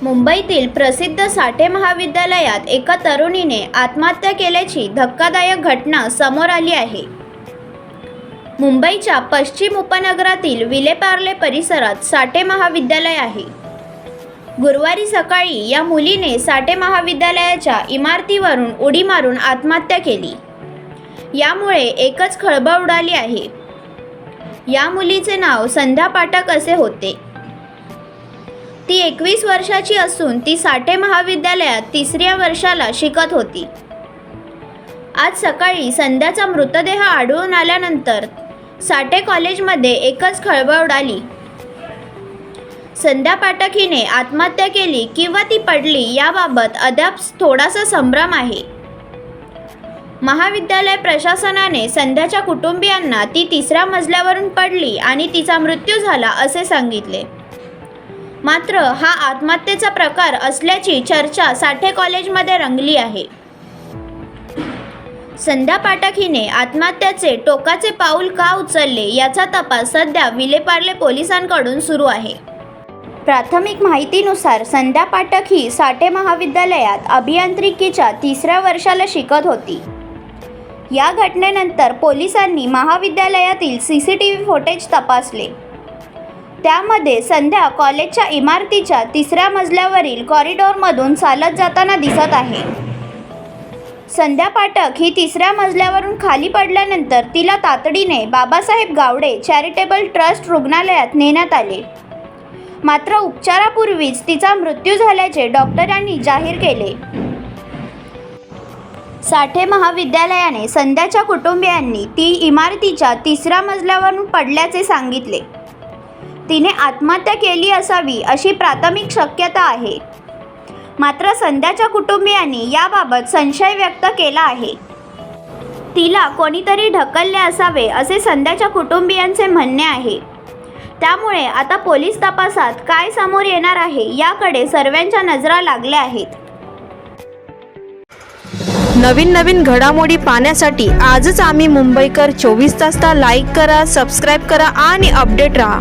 मुंबईतील प्रसिद्ध साठे महाविद्यालयात एका तरुणीने आत्महत्या केल्याची धक्कादायक घटना समोर आली आहे। मुंबईच्या पश्चिम उपनगरातील विलेपार्ले परिसरात साठे महाविद्यालय आहे। गुरुवारी सकाळी या मुलीने साठे महाविद्यालयाच्या इमारतीवरून उडी मारून आत्महत्या केली। यामुळे एकच खळबळ उडाली आहे। या मुलीचे नाव संध्या पाठक असे होते। ती 21 वर्षाची असून ती साठे महाविद्यालयात 3ऱ्या वर्षाला शिकत होती। आज सकाळी संध्याचा मृतदेह आढळून आल्यानंतर साठे कॉलेजमध्ये एकच खळबळ उडाली। संध्या पाठक हिने आत्महत्या केली किंवा ती पडली याबाबत अद्याप थोडासा संभ्रम आहे। महाविद्यालय प्रशासनाने संध्याच्या कुटुंबियांना ती 3ऱ्या मजल्यावरून पडली आणि तिचा मृत्यू झाला असे सांगितले। मात्र हा आत्महत्येचा प्रकार असल्याची चर्चा साठे कॉलेजमध्ये रंगली आहे। संध्या पाठक हिने आत्महत्येचे टोकाचे पाऊल का उचलले याचा तपास सध्या विलेपार्ले पोलिसांकडून सुरू आहे। प्राथमिक माहितीनुसार संध्या पाठक ही साठे महाविद्यालयात अभियांत्रिकीच्या 3ऱ्या वर्षाला शिकत होती। या घटनेनंतर पोलिसांनी महाविद्यालयातील CCTV फुटेज तपासले। त्यामध्ये संध्या कॉलेजच्या इमारतीच्या 3ऱ्या मजल्यावरील कॉरिडॉरमधून चालत जाताना दिसत आहे। संध्या पाठक ही 3ऱ्या मजल्यावरून खाली पडल्यानंतर तिला तातडीने बाबासाहेब गावडे चॅरिटेबल ट्रस्ट रुग्णालयात नेण्यात आले। मात्र उपचारापूर्वीच तिचा मृत्यू झाल्याचे डॉक्टरांनी जाहीर केले। साठे महाविद्यालयाने संध्याच्या कुटुंबियांनी ती इमारतीच्या 3ऱ्या मजल्यावरून पडल्याचे सांगितले। तिने आत्महत्या केली असावी अशी प्राथमिक शक्यता आहे। मात्र संध्याच्या कुटुंबियांनी याबाबत संशय व्यक्त केला आहे। तिला कोणीतरी ढकलले असावे असे संध्याच्या कुटुंबियांचे म्हणणे आहे। त्यामुळे आता पोलीस तपासात काय समोर येणार आहे याकडे सर्वांच्या नजरा लागल्या आहेत। नवीन घडामोडी पाहण्यासाठी आजच आम्ही मुंबईकर 24 तासला लाईक करा, सबस्क्राईब करा आणि अपडेट रहा।